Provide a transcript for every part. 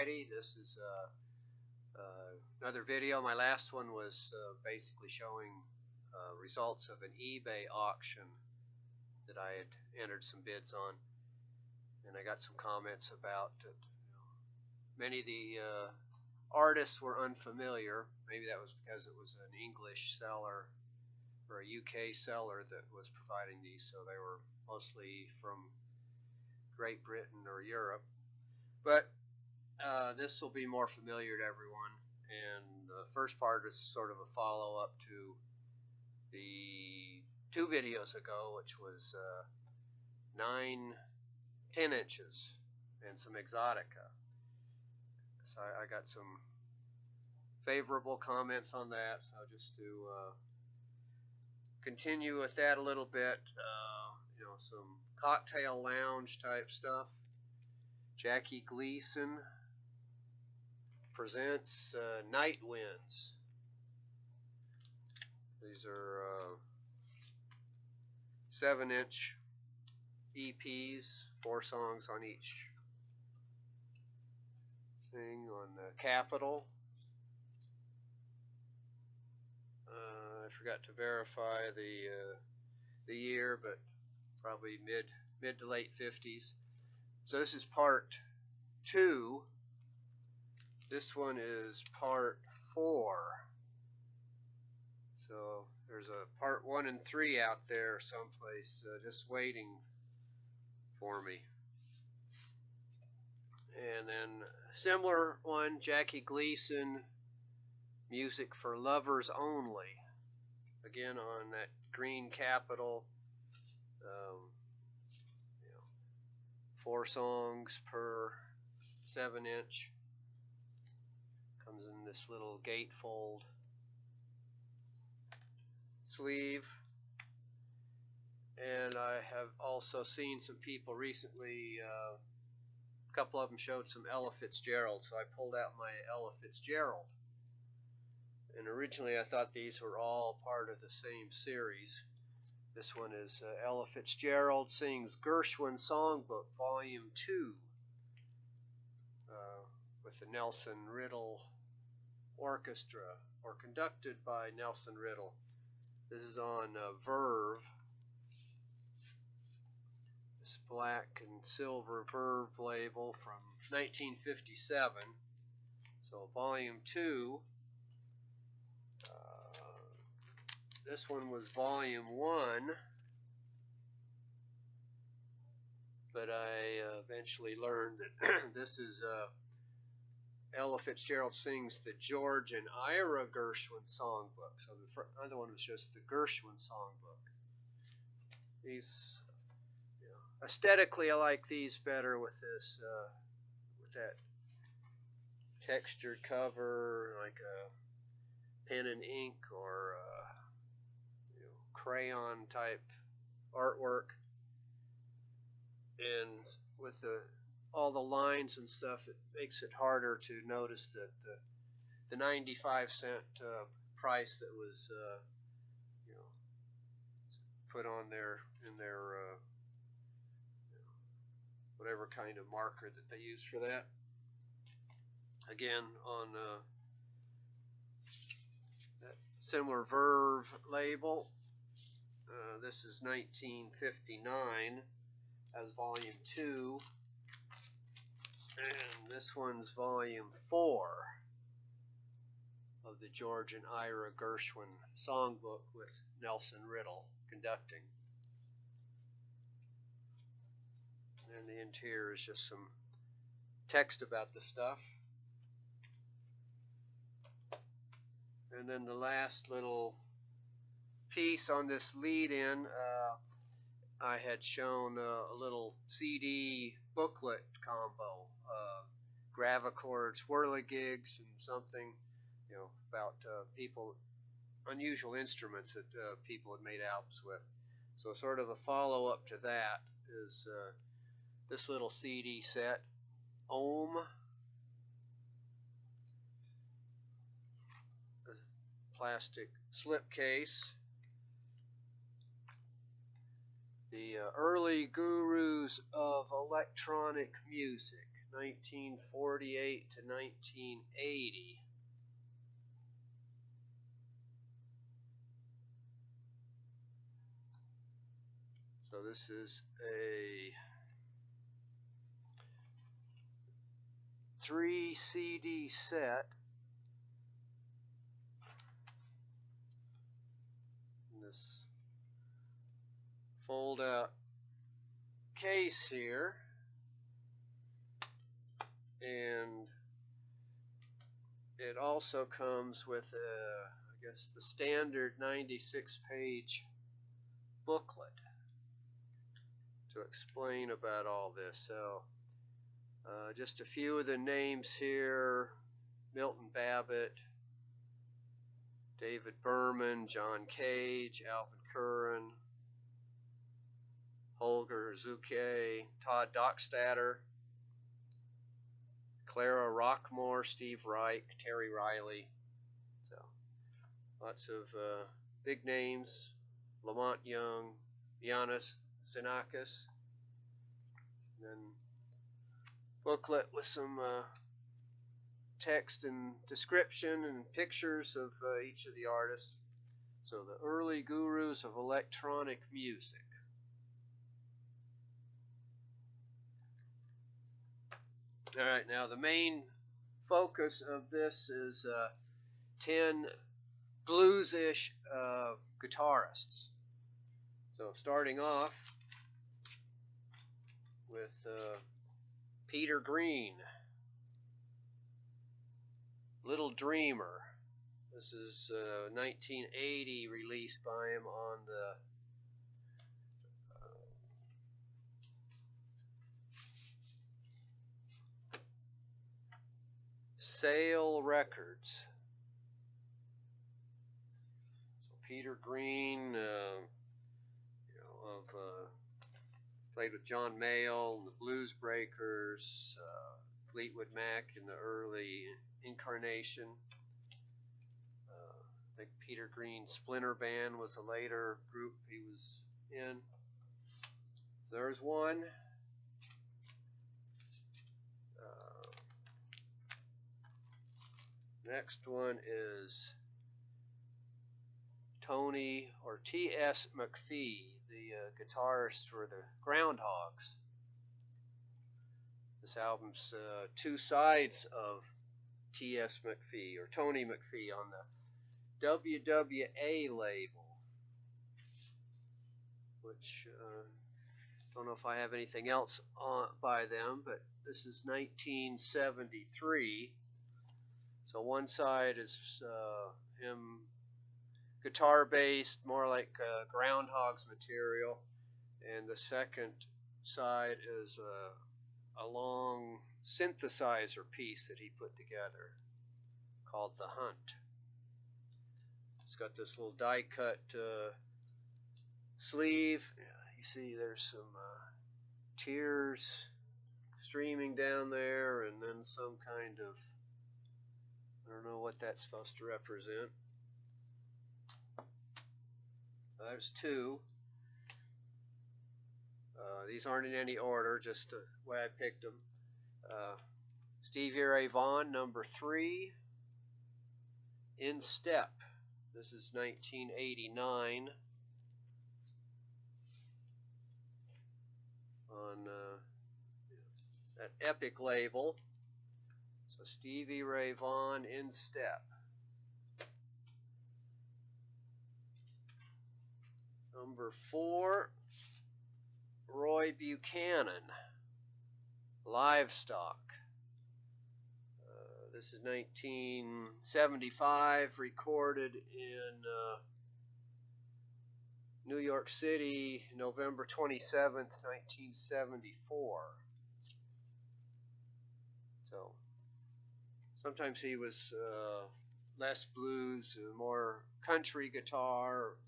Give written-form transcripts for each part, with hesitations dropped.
Friday. This is another video. My last one was basically showing results of an eBay auction that I had entered some bids on, and I got some comments about it. Many of the artists were unfamiliar. Maybe that was because it was an English seller or a UK seller that was providing these, so they were mostly from Great Britain or Europe. But this will be more familiar to everyone, and the first part is sort of a follow-up to the 2 videos ago, which was 9-10 inches and some exotica. So I got some favorable comments on that, so just to continue with that a little bit, some cocktail lounge type stuff. Jackie Gleason presents Night Winds. These are 7-inch EPs, 4 songs on each thing on Capitol. I forgot to verify the year, but probably mid to late 50s. So this is part 2. This one is part 4. So there's a part 1 and 3 out there someplace just waiting for me. And then similar one, Jackie Gleason, Music for Lovers Only. Again on that green Capitol. 4 songs per 7-inch. Comes in this little gatefold sleeve. And I have also seen some people recently, a couple of them showed some Ella Fitzgerald, so I pulled out my Ella Fitzgerald. And originally I thought these were all part of the same series. This one is Ella Fitzgerald Sings Gershwin Songbook, Volume 2, with the Nelson Riddle Orchestra, or conducted by Nelson Riddle. This is on Verve, this black and silver Verve label from 1957. So Volume 2. This one was Volume 1, but I eventually learned that this is Ella Fitzgerald Sings the George and Ira Gershwin Songbook. So the other one was just the Gershwin Songbook. These, aesthetically, I like these better with this, with that textured cover, like a pen and ink or crayon type artwork, and with all the lines and stuff, it makes it harder to notice that the 95-cent price that was put on there in their whatever kind of marker that they use for that. Again, on that similar Verve label. This is 1959 as Volume 2, and this one's Volume 4 of the George and Ira Gershwin Songbook with Nelson Riddle conducting. And the interior is just some text about the stuff. And then the last little piece on this lead-in, I had shown a little CD booklet combo, Gravichords, whirligigs, and something, about people, unusual instruments that people had made albums with. So sort of a follow-up to that is this little CD set, Ohm. Plastic slipcase. The early gurus of electronic music, 1948 to 1980. So this is a 3 CD set. In this fold out case here, and it also comes with I guess the standard 96-page booklet to explain about all this. So just a few of the names here: Milton Babbitt, David Berman, John Cage, Alvin Curran, Holger Zuke, Todd Dockstader, Clara Rockmore, Steve Reich, Terry Riley. So lots of big names: Lamont Young, Giannis Xenakis. And then booklet with some text and description and pictures of each of the artists. So the early gurus of electronic music. All right, now the main focus of this is 10 bluesish guitarists. So starting off with Peter Green, Little Dreamer. This is 1980, released by him on the Sale Records. So Peter Green, played with John Mayall and the Blues Breakers, Fleetwood Mac in the early incarnation. I think Peter Green's Splinter Band was a later group he was in. There's one. Next one is Tony or T.S. McPhee, the guitarist for the Groundhogs. This album's two sides of T.S. McPhee or Tony McPhee on the WWA label, which don't know if I have anything else by them, but this is 1973. So one side is him guitar based, more like Groundhogs material, and the second side is a long synthesizer piece that he put together called The Hunt. It's got this little die cut sleeve. You see there's some tears streaming down there, and then some kind of, I don't know what that's supposed to represent. There's two. These aren't in any order, just the way I picked them. Stevie Ray Vaughan, number 3, In Step. This is 1989 on that Epic label. So Stevie Ray Vaughan, In Step. Number 4, Roy Buchanan, Livestock. This is 1975, recorded in New York City, November 27th, 1974. So sometimes he was less blues, more country guitar,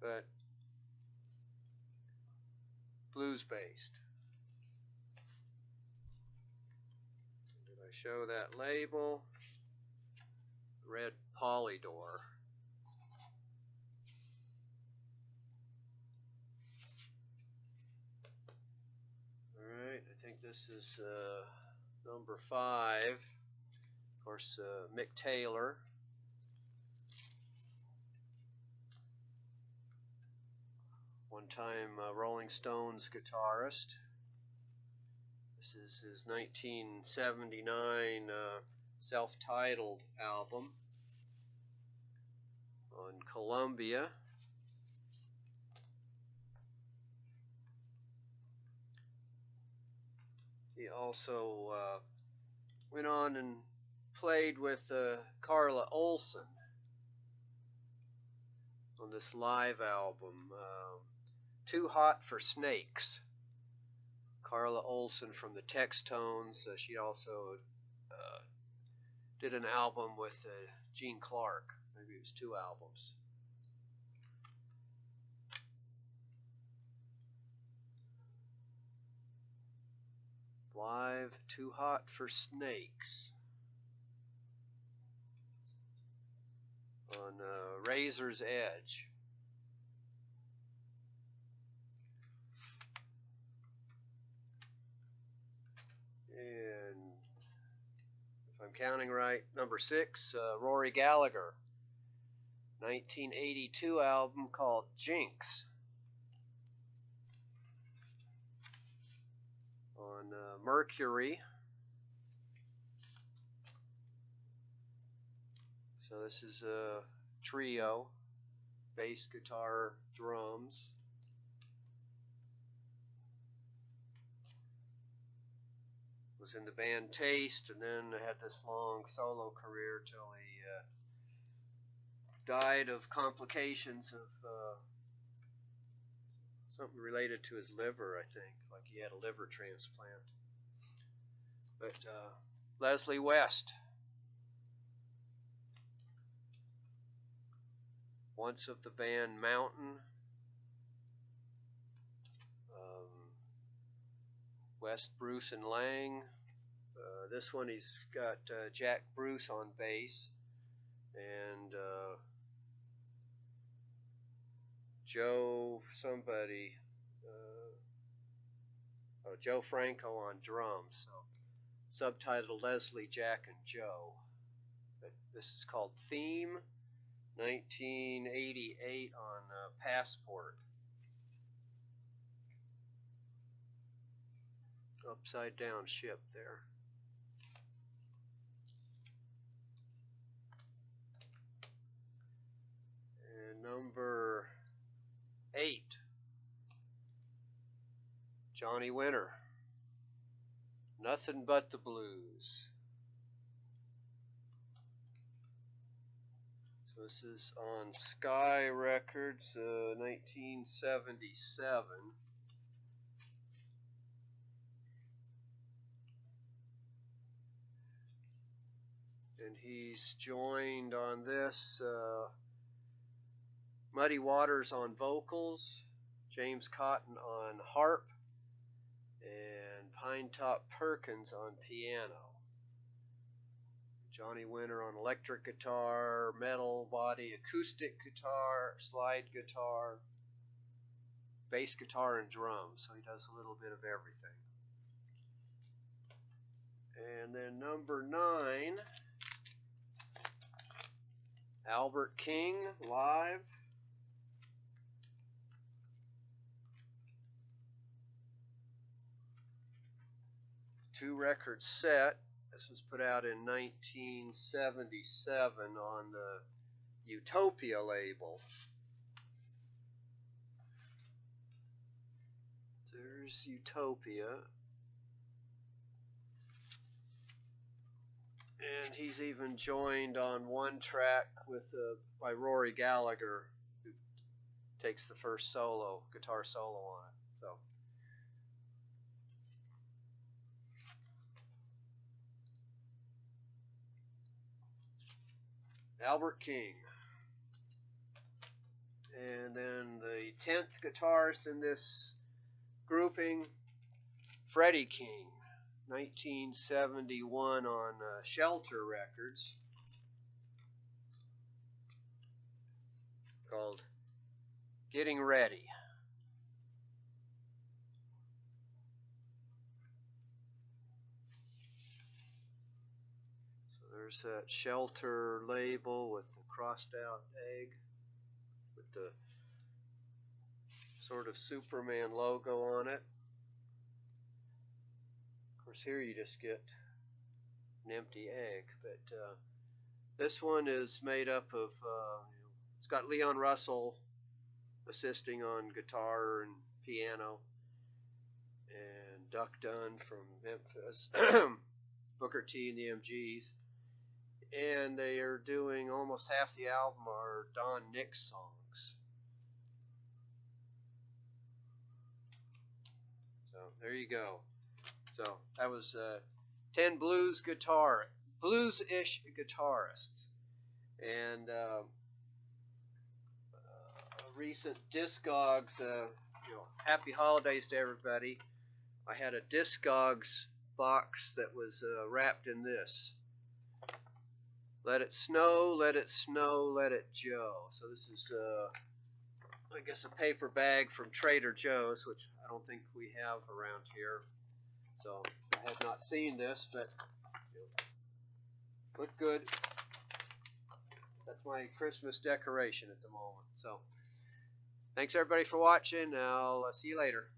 but blues based. Did I show that label? Red Polydor. Alright, I think This is number 5. Of course, Mick Taylor. One time Rolling Stones guitarist. This is his 1979 self-titled album on Columbia. He also went on and played with Carla Olson on this live album, Too Hot for Snakes. Carla Olson from the Textones. She also did an album with Gene Clark. Maybe it was 2 albums. Live, Too Hot for Snakes. On Razor's Edge. And if I'm counting right, number 6, Rory Gallager. 1982 album called Jinx. On Mercury. So this is a trio, bass, guitar, drums. Was in the band Taste, and then had this long solo career till he died of complications of something related to his liver, I think, like he had a liver transplant. But Leslie West, once of the band Mountain. West, Bruce, and Lang. This one he's got Jack Bruce on bass and Joe somebody, Joe Franco on drums. So subtitled Leslie, Jack, and Joe. But this is called Theme, 1988 on Passport. Upside down ship there. And number 8, Johnny Winter, Nothing But the Blues. So this is on Sky Records, 1977. And he's joined on this Muddy Waters on vocals, James Cotton on harp, and Pinetop Perkins on piano. Johnny Winter on electric guitar, metal body, acoustic guitar, slide guitar, bass guitar, and drums. So he does a little bit of everything. And then number 9, Albert King live. Two record set. This was put out in 1977 on the Utopia label. There's Utopia. And he's even joined on one track with by Rory Gallager, who takes the first solo, guitar solo on it. So Albert King. And then the 10th guitarist in this grouping, Freddie King, 1971 on Shelter Records, called Getting Ready. There's that shelter label with the crossed out egg with the sort of Superman logo on it. Of course, here you just get an empty egg, but this one is made up of, it's got Leon Russell assisting on guitar and piano, and Duck Dunn from Memphis, Booker T and the MGs, and they are doing almost half the album are Don Nix songs. So there you go. So that was 10 blues-ish guitarists, and recent Discogs. Happy holidays to everybody. I had a Discogs box that was wrapped in this. Let it snow, let it snow, let it Joe. So this is, I guess, a paper bag from Trader Joe's, which I don't think we have around here. So I have not seen this, but look good. That's my Christmas decoration at the moment. So thanks everybody for watching. I'll see you later.